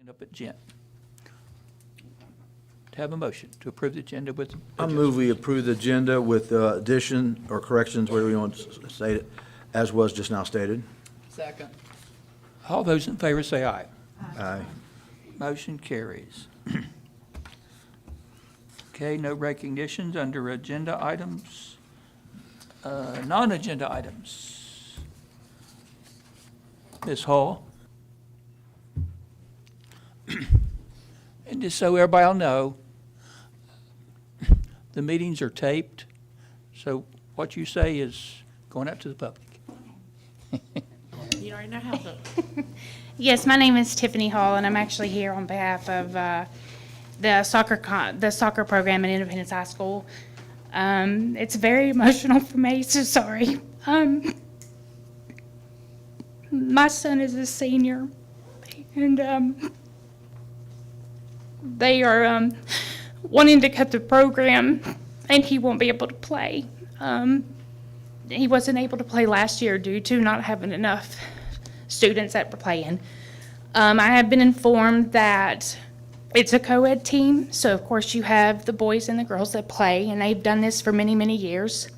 Up at Jen. To have a motion to approve the agenda with. I move we approve the agenda with addition or corrections, whatever you want to state it, as was just now stated. Second. All those in favor say aye. Aye. Motion carries. Okay, no recognitions under agenda items. Non-agenda items. Ms. Hall. And just so everybody will know, the meetings are taped, so what you say is going out to the public. You already know how to. Yes, my name is Tiffany Hall, and I'm actually here on behalf of the soccer program at Independence High School. It's very emotional for me, so sorry. My son is a senior, and they are wanting to cut the program, and he won't be able to play. He wasn't able to play last year due to not having enough students that were playing. I have been informed that it's a co-ed team, so of course you have the boys and the girls that play, and they've done this for many, many years.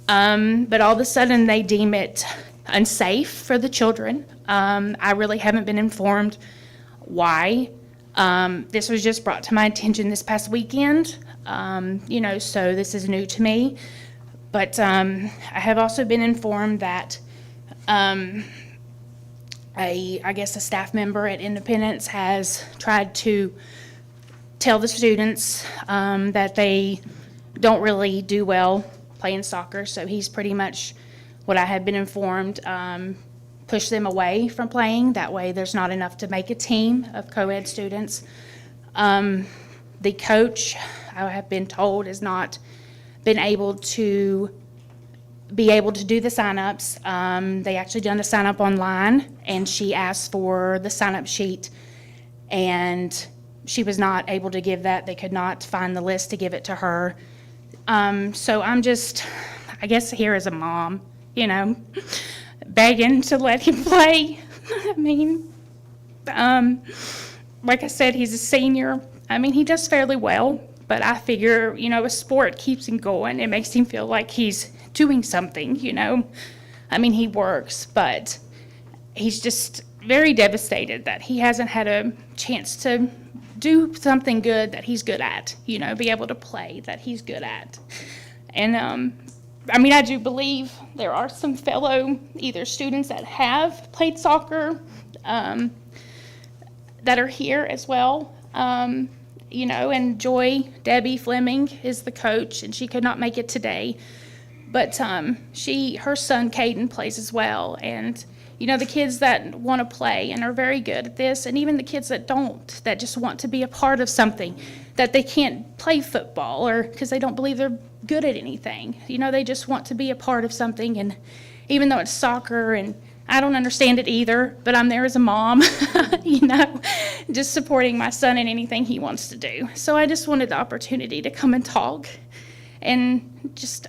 But all of a sudden they deem it unsafe for the children. I really haven't been informed why. This was just brought to my attention this past weekend, so this is new to me. But I have also been informed that I guess a staff member at Independence has tried to tell the students that they don't really do well playing soccer. So he's pretty much, what I have been informed, push them away from playing. That way there's not enough to make a team of co-ed students. The coach, I have been told, has not been able to do the sign-ups. They actually done the sign-up online, and she asked for the sign-up sheet, and she was not able to give that. They could not find the list to give it to her. So I'm just, I guess here as a mom, begging to let him play. I mean, like I said, he's a senior. I mean, he does fairly well, but I figure, a sport keeps him going. It makes him feel like he's doing something, I mean, he works, but he's just very devastated that he hasn't had a chance to do something good that he's good at, be able to play that he's good at. And, I mean, I do believe there are some fellow either students that have played soccer that are here as well. And Debbie Fleming is the coach, and she could not make it today. But her son Caden plays as well. And, the kids that want to play and are very good at this, and even the kids that don't, that just want to be a part of something, that they can't play football or because they don't believe they're good at anything. They just want to be a part of something. And even though it's soccer, and I don't understand it either, but I'm there as a mom, just supporting my son in anything he wants to do. So I just wanted the opportunity to come and talk and just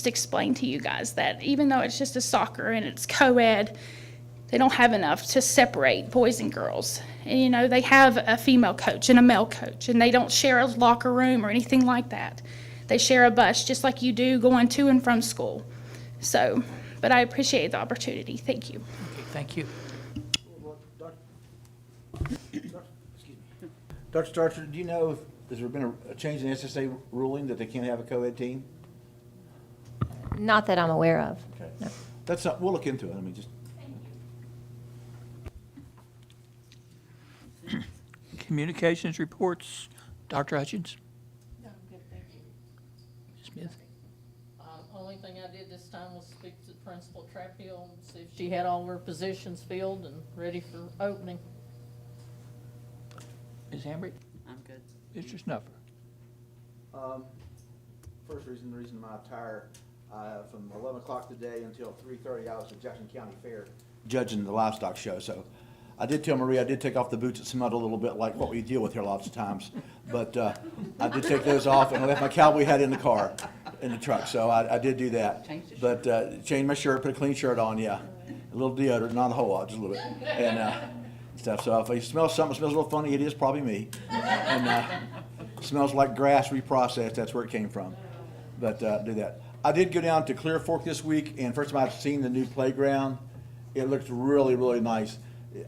explain to you guys that even though it's just a soccer and it's co-ed, they don't have enough to separate boys and girls. And, they have a female coach and a male coach, and they don't share a locker room or anything like that. They share a bus just like you do going to and from school. So, but I appreciate the opportunity. Thank you. Okay, thank you. Dr. Starcher, do you know if has there been a change in the SSA ruling that they can't have a co-ed team? Not that I'm aware of. Okay. No. That's not, we'll look into it. Communications reports, Dr. Hutchins. No, good, thank you. Ms. Smith. Only thing I did this time was speak to the principal at Trap Hill and see if she had all her positions filled and ready for opening. Ms. Hambrick. I'm good. Mr. Snuffer. First reason, the reason my attire, from 11 o'clock today until 3:30, I was at Jackson County Fair judging the livestock show. So I did tell Maria I did take off the boots that smelled a little bit like what we deal with here lots of times. But I did take those off, and I left my cowboy hat in the car, in the truck. So I did do that. But changed my shirt, put a clean shirt on, yeah. A little deodorant, not a whole lot, just a little bit. And stuff. So if you smell something that smells a little funny, it is probably me. And smells like grass reprocessed, that's where it came from. But do that. I did go down to Clear Fork this week, and first time I've seen the new playground. It looks really, really nice.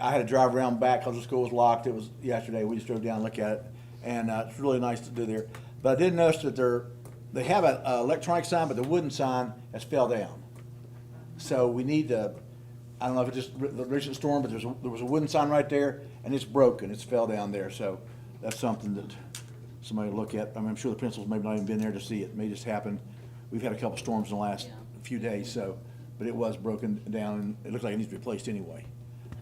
I had to drive around back because the school was locked. It was yesterday. We just drove down and looked at it, and it's really nice to do there. But I did notice that they have an electronic sign, but the wooden sign has fell down. So we need to, I don't know if it's just the recent storm, but there was a wooden sign right there, and it's broken. It's fell down there. So that's something that somebody will look at. I mean, I'm sure the principals may not even been there to see it. It may just happen. We've had a couple storms in the last few days, but it was broken down, and it looks like it needs to be replaced anyway.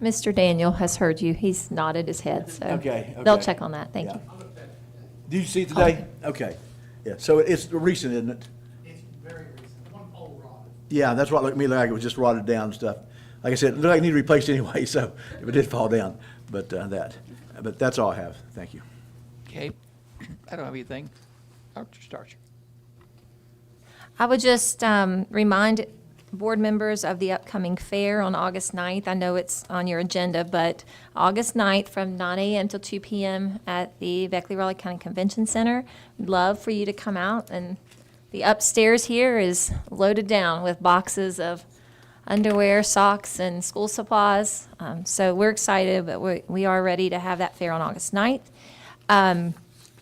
Mr. Daniel has heard you. He's nodded his head, so Okay. they'll check on that. Thank Yeah. you. Did you see it today? Okay. Yeah, so it's recent, isn't it? It's very recent. One pole rotted. Yeah, that's what looked to me like it was just rotted down and stuff. Like I said, it looked like it needed replaced anyway, so if it did fall down, but that's all I have. Thank you. Okay, I don't have anything. Dr. Starcher. I would just remind board members of the upcoming fair on August 9th. I know it's on your agenda, but August 9th from 9 a.m. till 2 p.m. at the Beckley-Raleigh County Convention Center. We'd love for you to come out, and the upstairs here is loaded down with boxes of underwear, socks, and school supplies. So we're excited, but we are ready to have that fair on August 9th.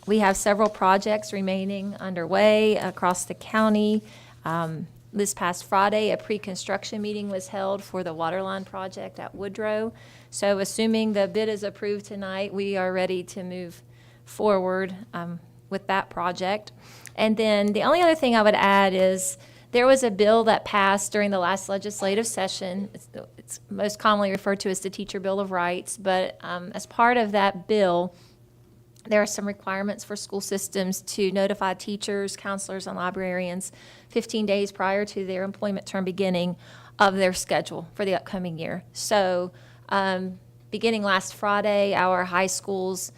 We have several projects remaining underway across the county. This past Friday, a pre-construction meeting was held for the waterline project at Woodrow. So assuming the bid is approved tonight, we are ready to move forward with that project. And then the only other thing I would add is there was a bill that passed during the last legislative session. It's most commonly referred to as the Teacher Bill of Rights, but as part of that bill, there are some requirements for school systems to notify teachers, counselors, and librarians 15 days prior to their employment term beginning of their schedule for the upcoming year. So beginning last Friday, our high schools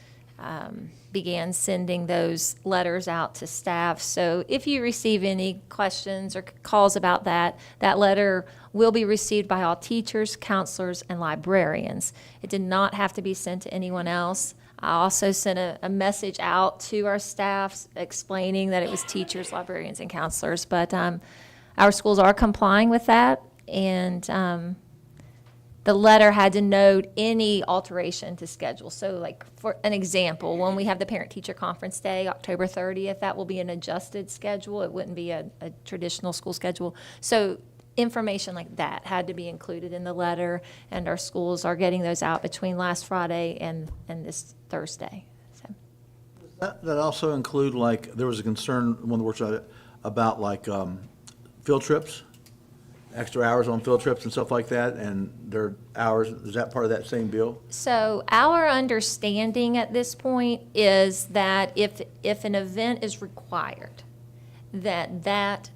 began sending those letters out to staff. So if you receive any questions or calls about that, that letter will be received by all teachers, counselors, and librarians. It did not have to be sent to anyone else. I also sent a message out to our staff explaining that it was teachers, librarians, and counselors. But our schools are complying with that, and the letter had to note any alteration to schedule. So like for an example, when we have the parent-teacher conference day, October 30th, that will be an adjusted schedule. It wouldn't be a traditional school schedule. So information like that had to be included in the letter, and our schools are getting those out between last Friday and this Thursday. So. That also include, like, there was a concern when the workshop about like field trips, extra hours on field trips and stuff like that, and their hours, is that part of that same bill? So our understanding at this point is that if an event is required, that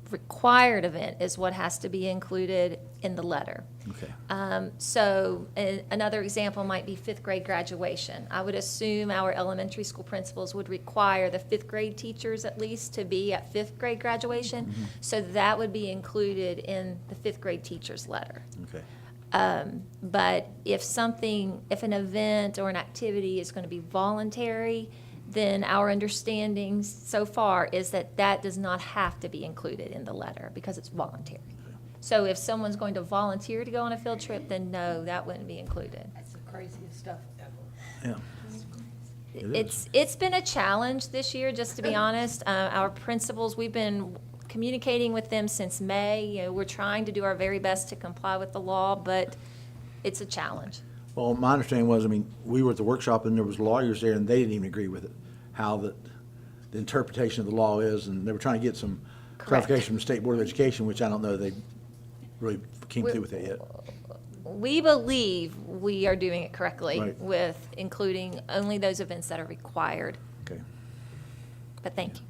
required event is what has to be included in the letter. Okay. So another example might be fifth grade graduation. I would assume our elementary school principals would require the fifth grade teachers at least to be at fifth grade graduation. Mm-hmm. So that would be included in the fifth grade teacher's letter. Okay. But if an event or an activity is going to be voluntary, then our understanding so far is that does not have to be included in the letter because it's voluntary. So if someone's going to volunteer to go on a field trip, then no, that wouldn't be included. That's the craziest stuff ever. Yeah. It's been a challenge this year, just to be honest. Our principals, we've been communicating with them since May. You know, we're trying to do our very best to comply with the law, but it's a challenge. Well, my understanding was, I mean, we were at the workshop and there was lawyers there and they didn't even agree with it, how the interpretation of the law is, and they were trying to get some Correct. clarification from the State Board of Education, which I don't know they really came through with that yet. We believe we are doing it correctly Right. with including only those events that are required, Okay. but thank you.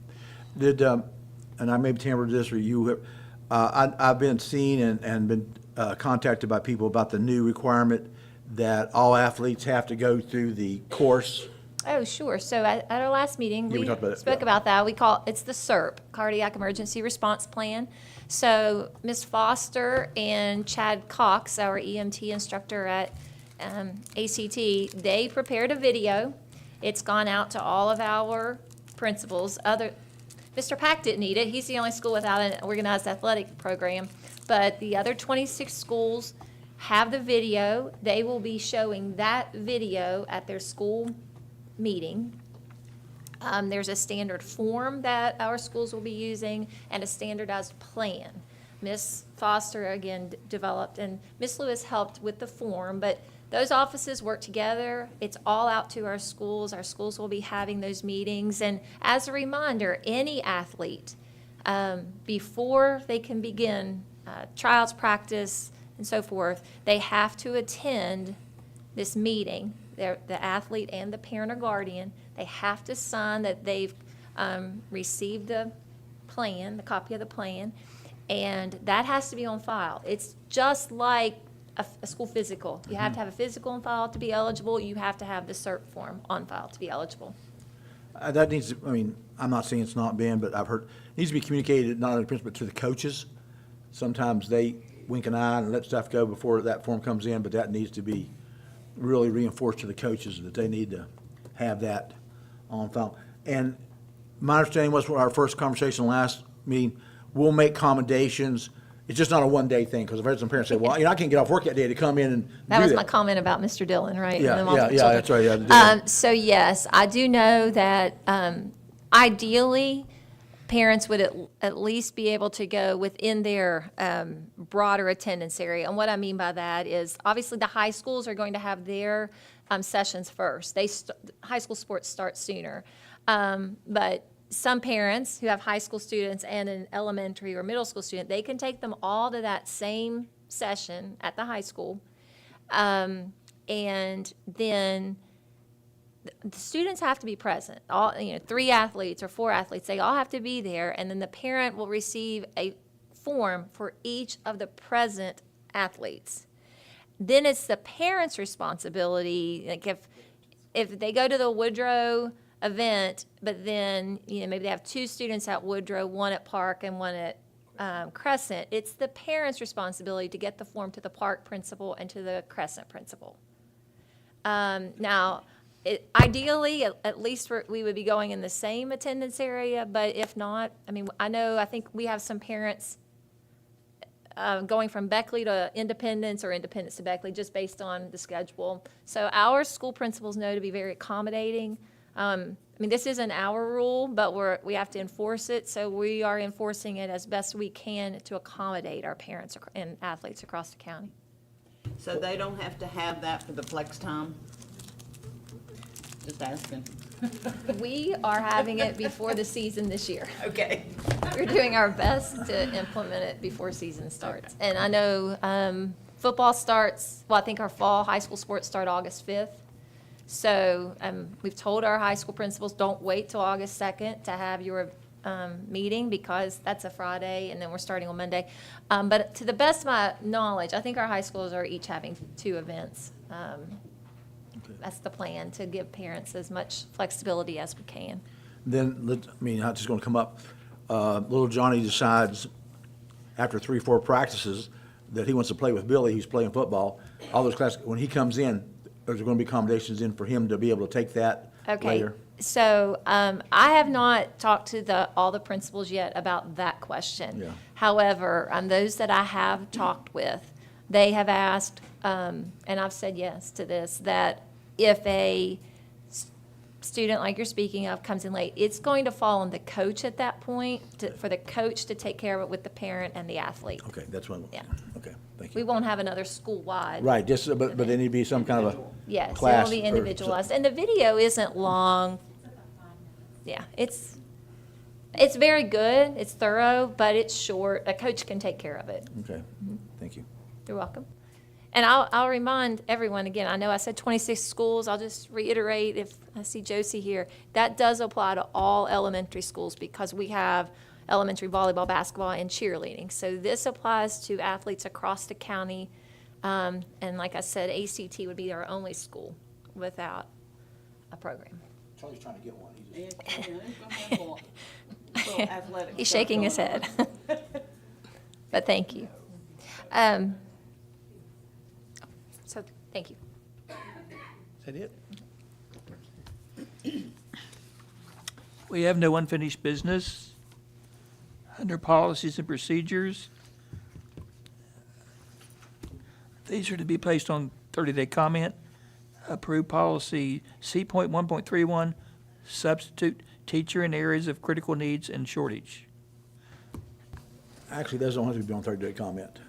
Did, and I may tamper this or you, I've been seen and been contacted by people about the new requirement that all athletes have to go through the course. Oh, sure. So at our last meeting, Yeah, we we talked about it, spoke yeah. about that. It's the CERP, Cardiac Emergency Response Plan. So Ms. Foster and Chad Cox, our EMT instructor at ACT, they prepared a video. It's gone out to all of our principals. Mr. Pack didn't need it. He's the only school without an organized athletic program. But the other 26 schools have the video. They will be showing that video at their school meeting. There's a standard form that our schools will be using and a standardized plan. Miss Foster, again, developed, and Miss Lewis helped with the form, but those offices work together. It's all out to our schools. Our schools will be having those meetings. And as a reminder, any athlete, before they can begin trials, practice, and so forth, they have to attend this meeting. The athlete and the parent or guardian, they have to sign that they've received the plan, the copy of the plan, and that has to be on file. It's just like a school physical. You have to have a physical on file to be eligible. You have to have the cert form on file to be eligible. That needs to, I mean, I'm not saying it's not been, but I've heard, it needs to be communicated not only to the principal, but to the coaches. Sometimes they wink an eye and let stuff go before that form comes in, but that needs to be really reinforced to the coaches that they need to have that on file. And my understanding was from our first conversation last meeting, we'll make accommodations. It's just not a one-day thing, because I've heard some parents say, well, you know, I can't get off work that day to come in and do That was my comment about Mr. Dillon, right? And the Yeah, multiple yeah, children. that's right, yeah. the different- So yes, I do know that ideally, parents would at least be able to go within their broader attendance area. And what I mean by that is, obviously, the high schools are going to have their sessions first. High school sports start sooner. But some parents who have high school students and an elementary or middle school student, they can take them all to that same session at the high school. And then the students have to be present. All, 3 athletes or 4 athletes, they all have to be there, and then the parent will receive a form for each of the present athletes. Then it's the parent's responsibility, like if they go to the Woodrow event, but then, maybe they have 2 students at Woodrow, 1 at Park and 1 at Crescent, it's the parent's responsibility to get the form to the Park principal and to the Crescent principal. Now, ideally, at least we would be going in the same attendance area, but if not, I think we have some parents going from Beckley to Independence or Independence to Beckley, just based on the schedule. So our school principals know to be very accommodating. This isn't our rule, but we have to enforce it, so we are enforcing it as best we can to accommodate our parents and athletes across the county. So they don't have to have that for the flex time? Just asking. We are having it before the season this year. Okay. We're doing our best to implement it before season starts. And I know football starts, I think our fall high school sports start August 5th. So we've told our high school principals, don't wait till August 2nd to have your meeting, because that's a Friday and then we're starting on Monday. But to the best of my knowledge, I think our high schools are each having 2 events. That's the plan, to give parents as much flexibility as we can. Then, I'm just gonna come up, little Johnny decides after 3, 4 practices that he wants to play with Billy, he's playing football, all those classes, when he comes in, there's gonna be accommodations in for him to be able to take that Okay, later? so I have not talked to all the principals yet about that question. Yeah. However, those that I have talked with, they have asked, and I've said yes to this, that if a student like you're speaking of comes in late, it's going to fall on the coach at that point, for the coach to take care of it with the parent and the athlete. Okay, that's what, Yeah. okay, thank We you. won't have another school-wide. Right, just, but there need to be some kind of a Yes, it class. will be or- individualized, and the video isn't long. Yeah, it's very good, it's thorough, but it's short. A coach can take care of it. Okay, thank you. You're welcome. And I'll remind everyone, again, I know I said 26 schools, I'll just reiterate, if I see Josie here, that does apply to all elementary schools, because we have elementary volleyball, basketball, and cheerleading. So this applies to athletes across the county. And like I said, ACT would be our only school without a program. Charlie's trying to get one. Yeah, it's gonna have a little athletic He's stuff shaking his going head. on. But thank you. So, thank you. Is that it? We have no unfinished business. Under policies and procedures, these are to be placed on 30-day comment. Approve policy C.1.31, substitute teacher in areas of critical needs and shortage. Actually, those don't have to be on 30-day comment.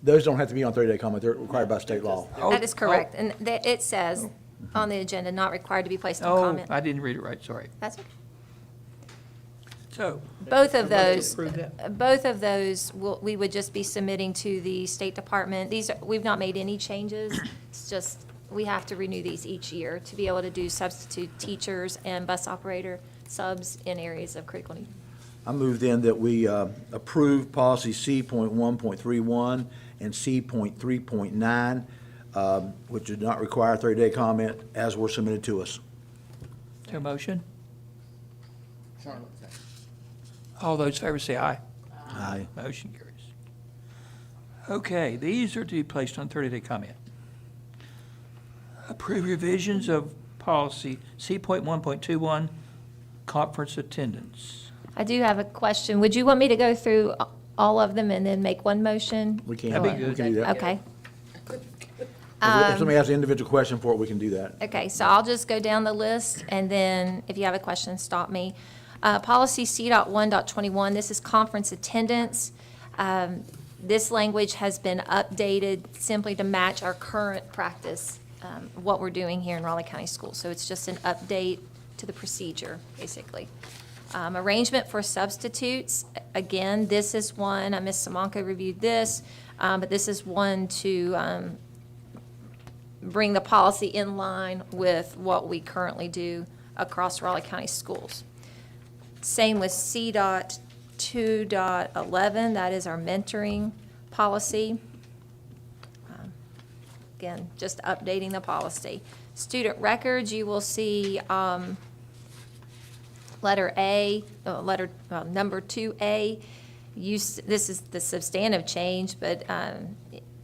Those don't have to be on 30-day comment. They're required by state law. That is correct. And it says on the agenda, not required to be placed on Oh, comment. I didn't read it right, sorry. That's okay. So, Both of Everybody those, approve that? both of those, we would just be submitting to the State Department. We've not made any changes. It's just, we have to renew these each year to be able to do substitute teachers and bus operator subs in areas of critical need. I move then that we approve policy C.1.31 and C.3.9, which do not require 30-day comment, as were submitted to us. is there a motion? Charlotte, second. All those in favor say aye. Aye. Motion carries. Okay, these are to be placed on 30-day comment. Approve revisions of policy C.1.21, conference attendance. I do have a question. Would you want me to go through all of them and then make one motion? We can, That'd be we can do that. Okay. If somebody has an individual question for it, we can do that. Okay, so I'll just go down the list, and then if you have a question, stop me. Policy C.1.21, this is conference attendance. This language has been updated simply to match our current practice, what we're doing here in Raleigh County Schools. So it's just an update to the procedure, basically. Arrangement for substitutes, again, this is one, Ms. Samanka reviewed this, but this is one to bring the policy in line with what we currently do across Raleigh County Schools. Same with C.2.11, that is our mentoring policy. Again, just updating the policy. Student records, you will see letter A, number 2A. This is the substantive change, but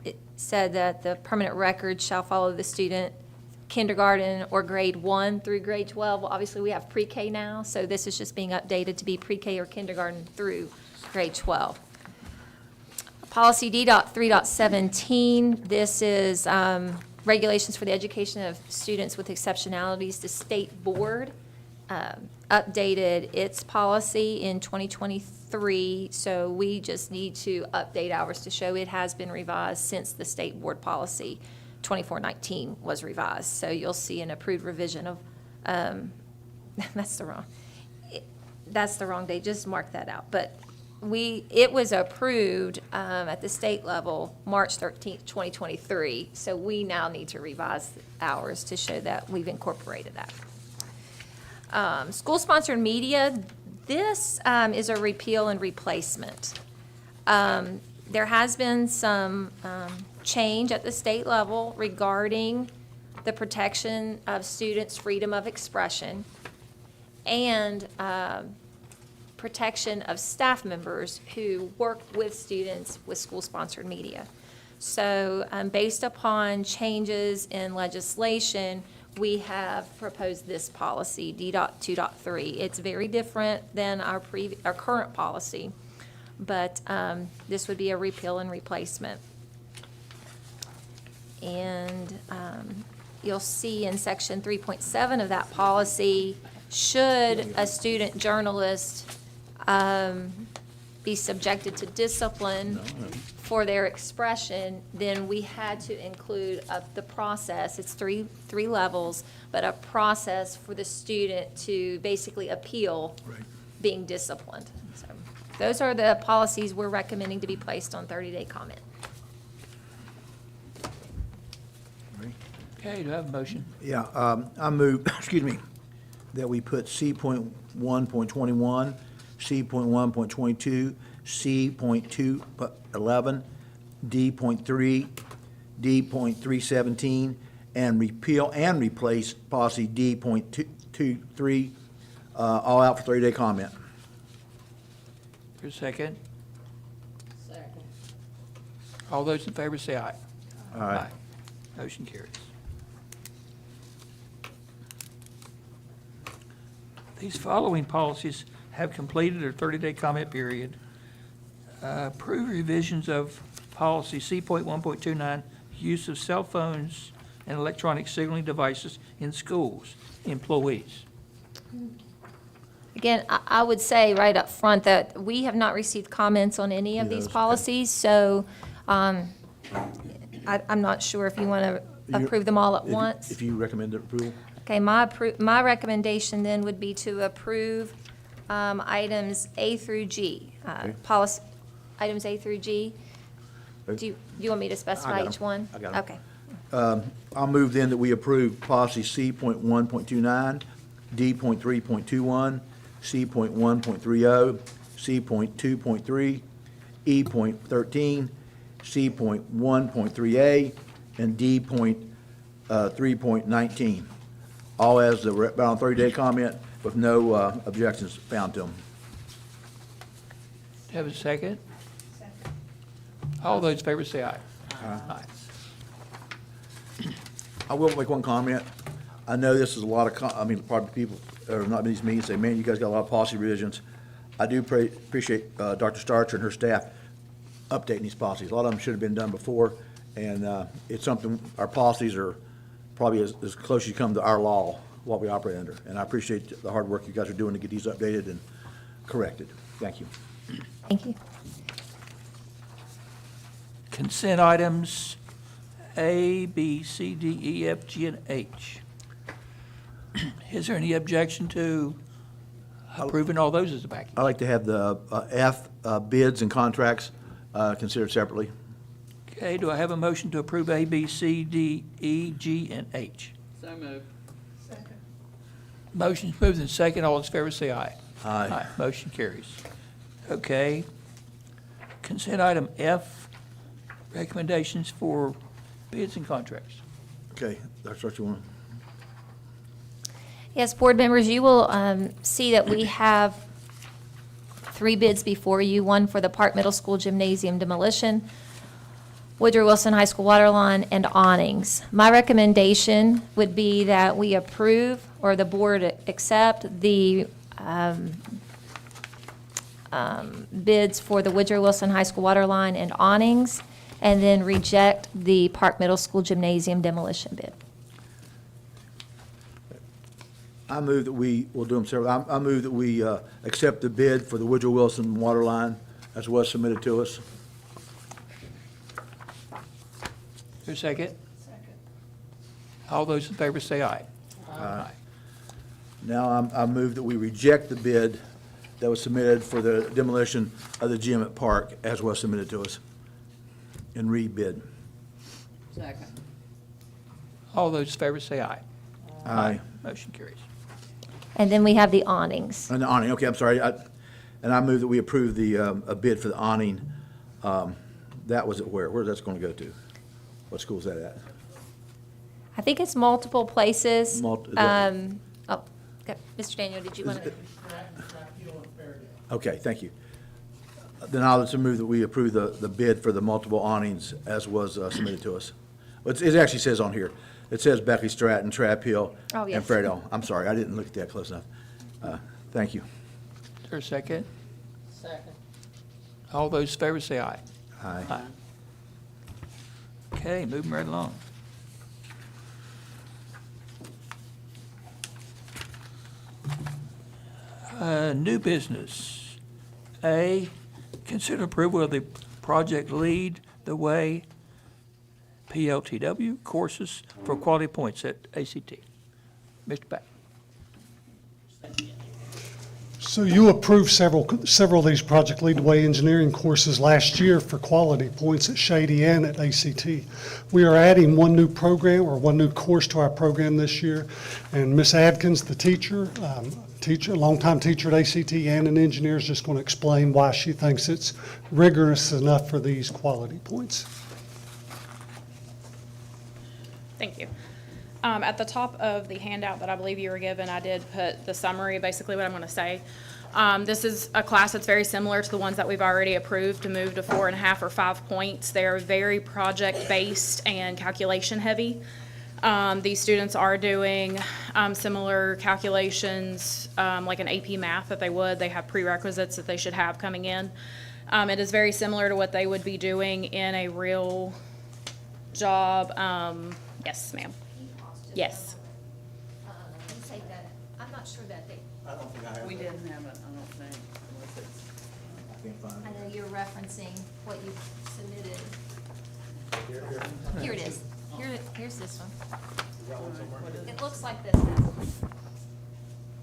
it said that the permanent record shall follow the student kindergarten or grade 1 through grade 12. Well, obviously, we have pre-K now, so this is just being updated to be pre-K or kindergarten through grade 12. Policy D.3.17, this is regulations for the education of students with exceptionalities. The state board updated its policy in 2023, so we just need to update ours to show it has been revised since the state board policy 2419 was revised. So you'll see an approved revision of, that's the wrong date, just mark that out. But it was approved at the state level March 13th, 2023, so we now need to revise ours to show that we've incorporated that. School-sponsored media, this is a repeal and replacement. There has been some change at the state level regarding the protection of students' freedom of expression and protection of staff members who work with students with school-sponsored media. So based upon changes in legislation, we have proposed this policy, D.2.3. It's very different than our current policy, but this would be a repeal and replacement. And you'll see in section 3.7 of that policy, should a student journalist be subjected to discipline for their expression, then we had to include the process. It's three levels, but a process for the student to basically appeal being disciplined. So those are the policies we're recommending to be placed on 30-day comment. Okay, do I have a motion? Yeah, I move, excuse me, that we put C.1.21, C.1.22, C.2.11, D.3, D.317, and repeal and replace policy D.23, all out for 30-day comment. For a second. Second. All those in favor say aye. Aye. Motion carries. These following policies have completed their 30-day comment period. Approve revisions of policy C.1.29, use of cell phones and electronic signaling devices in schools, employees. Again, I would say right up front that we have not received comments on any of these Yes, okay. policies, so I'm not sure if you want to approve them all at once. If you recommend approval? Okay, my recommendation then would be to approve items A through G, Okay. policy, items A through G. Okay. Do you want me to specify got 'em. each one? I got 'em. Okay. I'll move then that we approve policy C.1.29, D.3.21, C.1.30, C.2.3, E.13, C.1.3A, and D.3.19, all as the on 30-day comment with no objections found to them. Do you have a second? All those in favor say aye. Aye. I will make one comment. I know this is a lot of, probably people, or not in these meetings, say, man, you guys got a lot of policy revisions. I do appreciate Dr. Starcher and her staff updating these policies. A lot of them should have been done before, and it's something, our policies are probably as close as you come to our law, what we operate under. And I appreciate the hard work you guys are doing to get these updated and corrected. Thank you. Thank you. Consent items A, B, C, D, E, F, G, and H. Is there any objection to approving all those as a package? I'd like to have the F, bids and contracts considered separately. Okay, do I have a motion to approve A, B, C, D, E, G, and H? So moved. Motion's moved and second. All those in favor say aye. Aye. Motion carries. Okay. Consent item F, recommendations for bids and contracts. Okay, Dr. Starcher, you want to? Yes, board members, you will see that we have 3 bids before you, one for the Park Middle School Gymnasium demolition, Woodrow Wilson High School water line, and awnings. My recommendation would be that we approve, or the board accept, the bids for the Woodrow Wilson High School water line and awnings, and then reject the Park Middle School Gymnasium demolition bid. I move that we'll do them separately. I move that we accept the bid for the Woodrow Wilson water line as was submitted to us. Is there a second? Second. All those in favor say aye. Aye. Now, I move that we reject the bid that was submitted for the demolition of the gym at Park as was submitted to us and rebid. Second. All those in favor say aye. Aye. Motion carries. And then we have the awnings. And the awning, okay, I'm sorry. And I move that we approve the, a bid for the awning. That was at where? Where's that going to go to? What school is that at? I think it's multiple places. Is that- Okay. Mr. Daniel, did you want to? Okay, thank you. Then I'll just move that we approve the bid for the multiple awnings as was submitted to us. It actually says on here, it says Beckley Stratton, Trap Hill, Oh, yes. and Fairdale. I'm sorry, I didn't look at that close enough. Thank you. Is there a second? Second. All those in favor say aye. Aye. Aye. Okay, moving right along. New business. A, consider approval of the project Lead the Way PLTW courses for quality points at ACT. Mr. Beck. So you approved several of these Project Lead the Way engineering courses last year for quality points at Shady and at ACT. We are adding one new program or one new course to our program this year. And Ms. Adkins, the teacher, longtime teacher at ACT and an engineer, is just going to explain why she thinks it's rigorous enough for these quality points. Thank you. At the top of the handout that I believe you were given, I did put the summary, basically what I'm going to say. This is a class that's very similar to the ones that we've already approved to move to 4.5 or 5 points. They're very project-based and calculation-heavy. These students are doing similar calculations, like an AP math that they would. They have prerequisites that they should have coming in. It is very similar to what they would be doing in a real job. Yes, ma'am. Yes. Say that, I'm not sure that they, I don't think I have. We didn't have it, I don't think, unless it's. I can't find I it. know you're referencing what you submitted. Here it is. Here's this one. It looks like this now.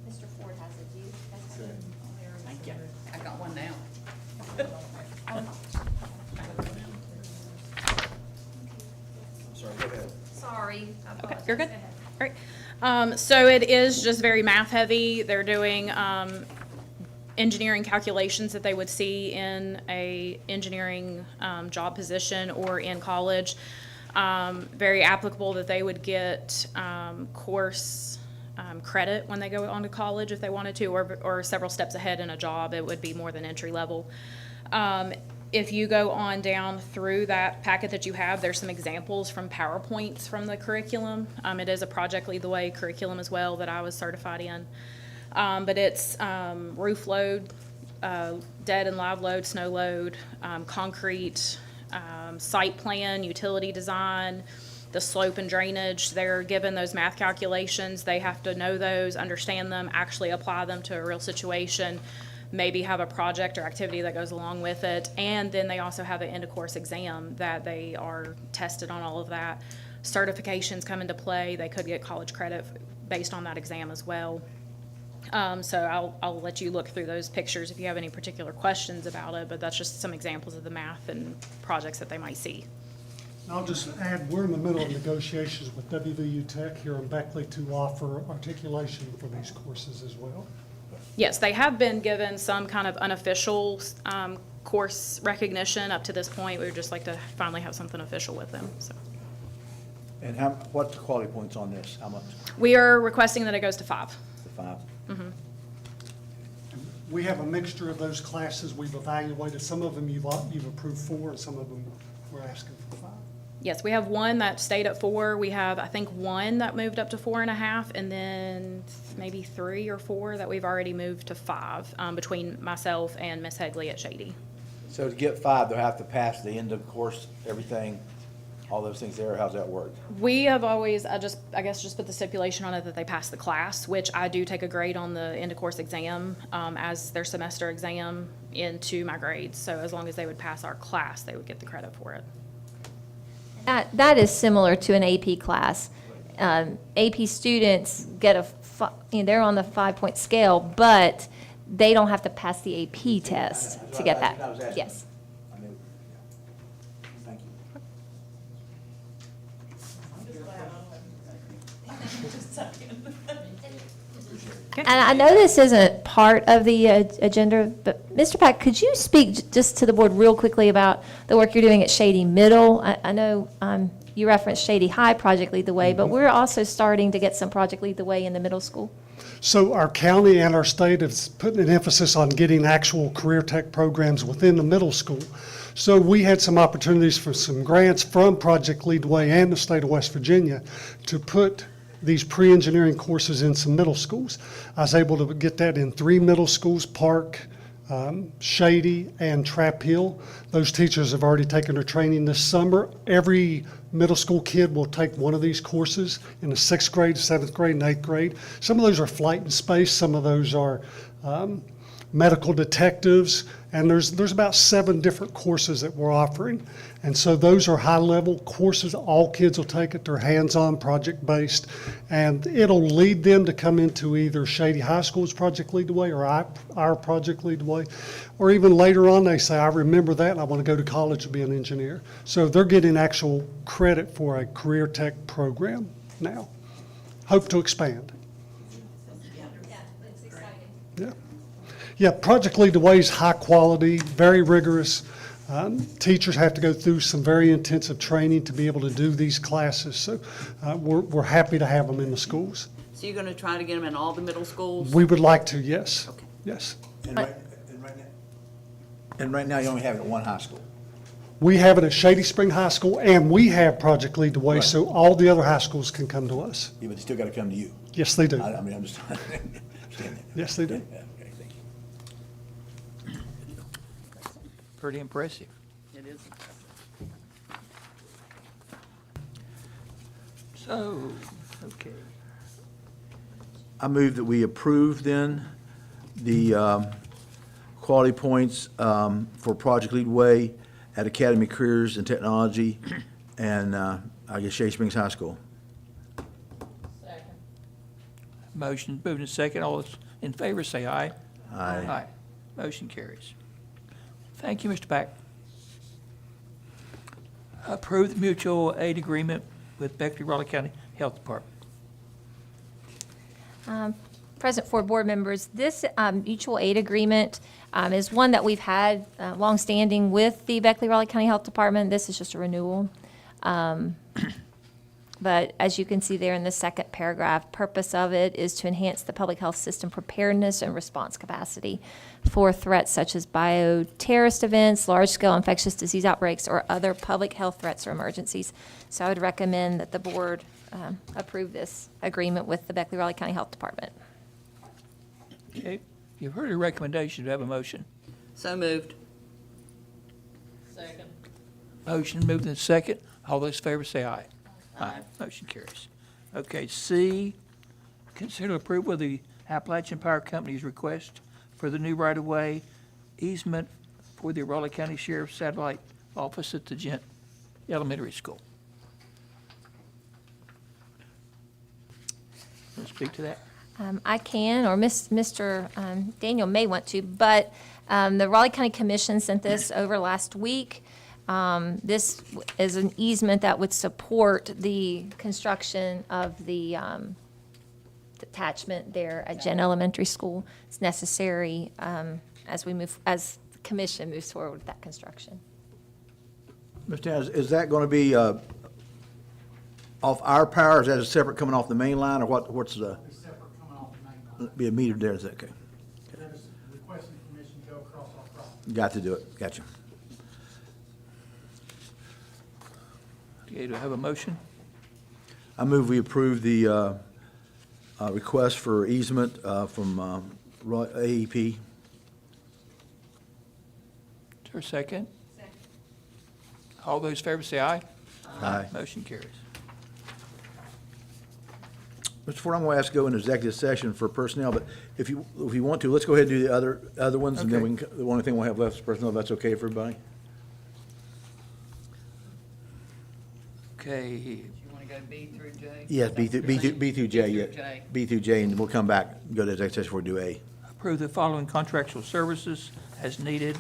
Mr. Ford has it, do you? That's it. Thank you. I got one now. Sorry, go ahead. Sorry, I Okay, apologize. you're good. Go ahead. All right. So it is just very math heavy. They're doing engineering calculations that they would see in a engineering job position or in college. Very applicable that they would get course credit when they go on to college if they wanted to, or several steps ahead in a job. It would be more than entry level. If you go on down through that packet that you have, there's some examples from PowerPoints from the curriculum. It is a Project Lead the Way curriculum as well that I was certified in. But it's roof load, dead and live load, snow load, concrete, site plan, utility design, the slope and drainage. They're given those math calculations. They have to know those, understand them, actually apply them to a real situation, maybe have a project or activity that goes along with it. And then they also have an end-of-course exam that they are tested on all of that. Certifications come into play. They could get college credit based on that exam as well. So I'll let you look through those pictures if you have any particular questions about it, but that's just some examples of the math and projects that they might see. I'll just add, we're in the middle of negotiations with WVU Tech here in Beckley to offer articulation for these courses as well. Yes, they have been given some kind of unofficial course recognition up to this point. We would just like to finally have something official with them, so. And what's the quality points on this? How much? We are requesting that it goes to 5. The 5? We have a mixture of those classes we've evaluated. Some of them you've approved 4, and some of them we're asking for 5. Yes, we have one that stayed at 4. We have, I think, one that moved up to 4.5, and then maybe 3 or 4 that we've already moved to 5, between myself and Miss Hegley at Shady. So to get 5, they'll have to pass the end of course, everything, all those things there. How's that work? We have always, I guess just put the stipulation on it that they pass the class, which I do take a grade on the end of course exam, as their semester exam into my grades. So as long as they would pass our class, they would get the credit for it. That is similar to an AP class. AP students get they're on the 5-point scale, but they don't have to pass the AP test to get That's what I was that. asking. Yes. I knew. Yeah. Thank you. And I know this isn't part of the agenda, but Mr. Pack, could you speak just to the board real quickly about the work you're doing at Shady Middle? I know you referenced Shady High Project Lead the Way, but we're also starting to get some Project Lead the Way in the middle school. So our county and our state is putting an emphasis on getting actual career tech programs within the middle school. So we had some opportunities for some grants from Project Lead the Way and the state of West Virginia to put these pre-engineering courses in some middle schools. I was able to get that in 3 middle schools, Park, Shady, and Trap Hill. Those teachers have already taken their training this summer. Every middle school kid will take one of these courses in the 6th grade, 7th grade, and 8th grade. Some of those are flight and space, some of those are medical detectives, and there's about 7 different courses that we're offering. And so those are high-level courses. All kids will take it. They're hands-on, project-based, and it'll lead them to come into either Shady High School's Project Lead the Way or our Project Lead the Way, or even later on they say, I remember that and I want to go to college to be an engineer. So they're getting actual credit for a career tech program now. Hope to expand. Yeah, it's exciting. Yeah. Yeah, Project Lead the Way is high quality, very rigorous. Teachers have to go through some very intensive training to be able to do these classes. So we're happy to have them in the schools. So you're gonna try to get them in all the middle schools? We would like to, yes. Okay. Yes. And right now, you only have it at one high school. We have it at Shady Spring High School, and we have Project Lead the Way, Right. so all the other high schools can come to us. Yeah, but they still gotta come to you. Yes, they do. I mean, I'm just trying to understand that. Yes, they do. Yeah, okay, thank you. Pretty impressive. It is. So, okay. I move that we approve then the quality points for Project Lead Way at Academy Careers and Technology and I guess Shady Springs High School. Second. Motion moved and second. All those in favor say aye. Aye. Aye. Motion carries. Thank you, Mr. Pack. Approve the mutual aid agreement with Beckley Raleigh County Health Department. Present for board members, this mutual aid agreement is one that we've had longstanding with the Beckley Raleigh County Health Department. This is just a renewal. But as you can see there in the second paragraph, purpose of it is to enhance the public health system preparedness and response capacity for threats such as bioterrorist events, large-scale infectious disease outbreaks, or other public health threats or emergencies. So I would recommend that the board approve this agreement with the Beckley Raleigh County Health Department. Okay, you've heard the recommendation. Do you have a motion? So moved. Second. Motion moved and second. All those in favor say aye. Aye. Motion carries. Okay, C, consider approval of the Appalachian Power Company's request for the new right-of-way easement for the Raleigh County Sheriff's Satellite Office at the Gent Elementary School. Want to speak to that? I can, or Mr. Daniel may want to, but the Raleigh County Commission sent this over last week. This is an easement that would support the construction of the attachment there at Jen Elementary School. It's necessary as the commission moves forward with that construction. Mr. Towns, is that gonna be off our power? Is that a separate coming off the main line, or what's the, Be separate coming off the main line. be a meter there, is that okay? That is requesting permission to go across our property. Got to do it, gotcha. Okay, do I have a motion? I move we approve the request for easement from AEP. Is there a second? Second. All those in favor say aye. Aye. Motion carries. Mr. Ford, I'm going to ask to go into executive session for personnel, but if you want to, let's go ahead and do the other ones, and then we can, the only thing we'll have left is personnel, if that's okay for everybody? Okay, You wanna go B through J? Yes, B through J, yeah. B through J. B through J, and we'll come back, and go to executive session before we do A. approve the following contractual services as needed.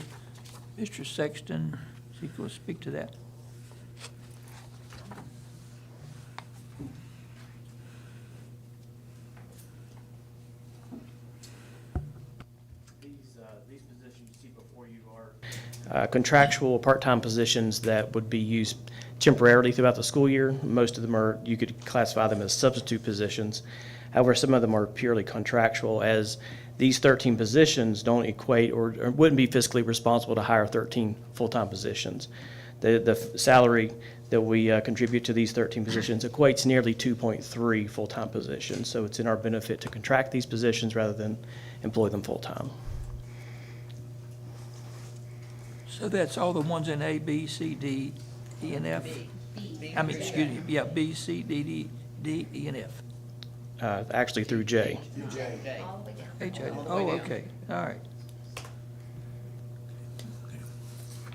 Mr. Sexton, is he going to speak to that? These positions you see before you are contractual part-time positions that would be used temporarily throughout the school year. Most of them are, you could classify them as substitute positions. However, some of them are purely contractual, as these 13 positions don't equate or wouldn't be fiscally responsible to hire 13 full-time positions. The salary that we contribute to these 13 positions equates nearly 2.3 full-time positions. So it's in our benefit to contract these positions rather than employ them full-time. So that's all the ones in A, B, C, D, E, and F? I mean, excuse me, yeah, B, C, D, E, and F. Actually through J. H, I, oh, okay, all right.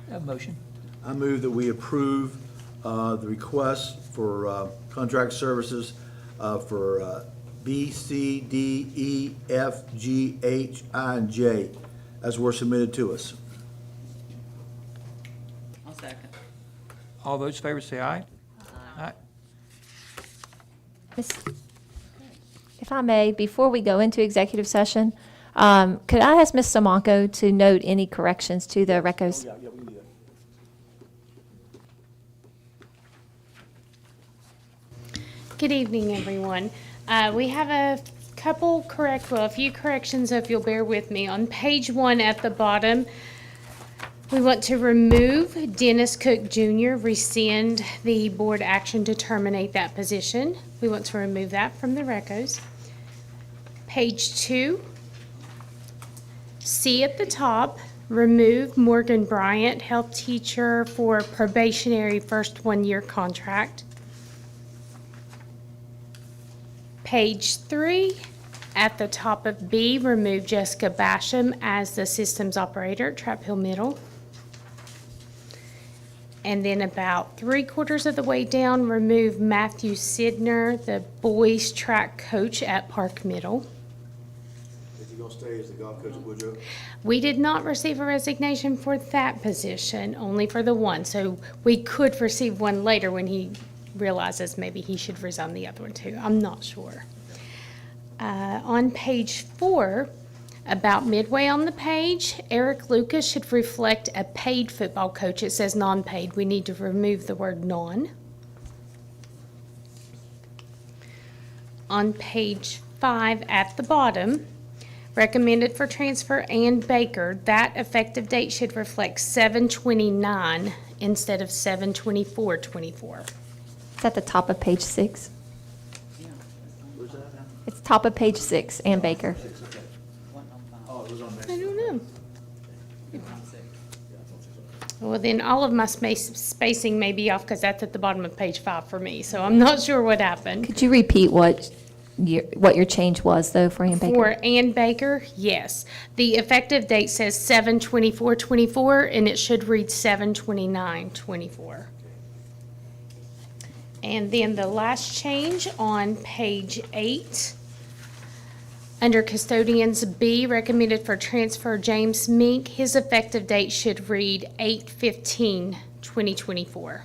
Have a motion? I move that we approve the request for contract services for B, C, D, E, F, G, H, I, and J as were submitted to us. I'll second. All those in favor say aye. Aye. If I may, before we go into executive session, could I ask Ms. Samanko to note any corrections to the recos? Yeah, we can do that. Good evening, everyone. We have a few corrections, if you'll bear with me. On page 1 at the bottom, We want to remove Dennis Cook Jr., rescind the board action to terminate that position. We want to remove that from the recos. Page 2, C at the top, remove Morgan Bryant, health teacher for probationary first 1-year contract. Page 3, at the top of B, remove Jessica Basham as the systems operator at Trap Hill Middle. And then about 3/4 of the way down, remove Matthew Sidner, the boys track coach at Park Middle. Is he gonna stay as the golf coach at Woodrow? We did not receive a resignation for that position, only for the one. So we could receive one later when he realizes maybe he should resign the other one too. I'm not sure. On page 4, about midway on the page, Eric Lucas should reflect a paid football coach. It says non-paid. We need to remove the word non. On page 5 at the bottom, recommended for transfer Ann Baker, that effective date should reflect 7/29 instead of 7/24/24. It's at the top of page 6. It's top of page 6, Ann Baker. I don't know. Well, then all of my spacing may be off because that's at the bottom of page 5 for me, so I'm not sure what happened. Could you repeat what your change was, though, for Ann Baker? For Ann Baker, yes. The effective date says 7/24/24, and it should read 7/29/24. And then the last change on page 8, under custodians B, recommended for transfer James Mink, his effective date should read 8/15/2024.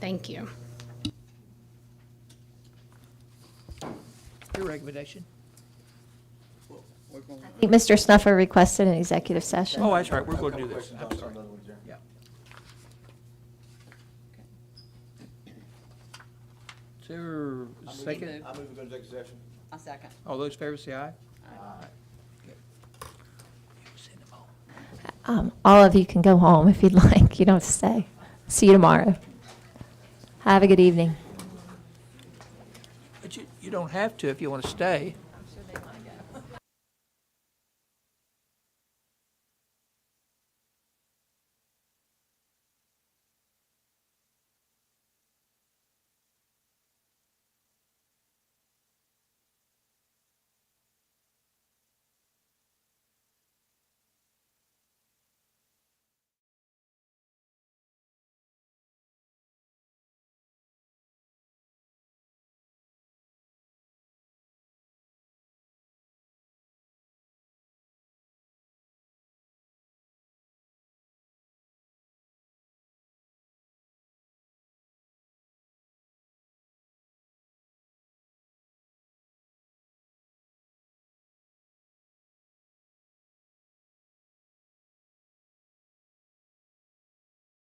Thank you. Your recommendation? I think Mr. Snuffer requested an executive session. Oh, that's right, we're going to do this. I'm sorry. Yeah. Is there a second? I move we go to executive session. I'll second. All those in favor say aye. All of you can go home if you'd like. You don't have to stay. See you tomorrow. Have a good evening. But you don't have to if you want to stay.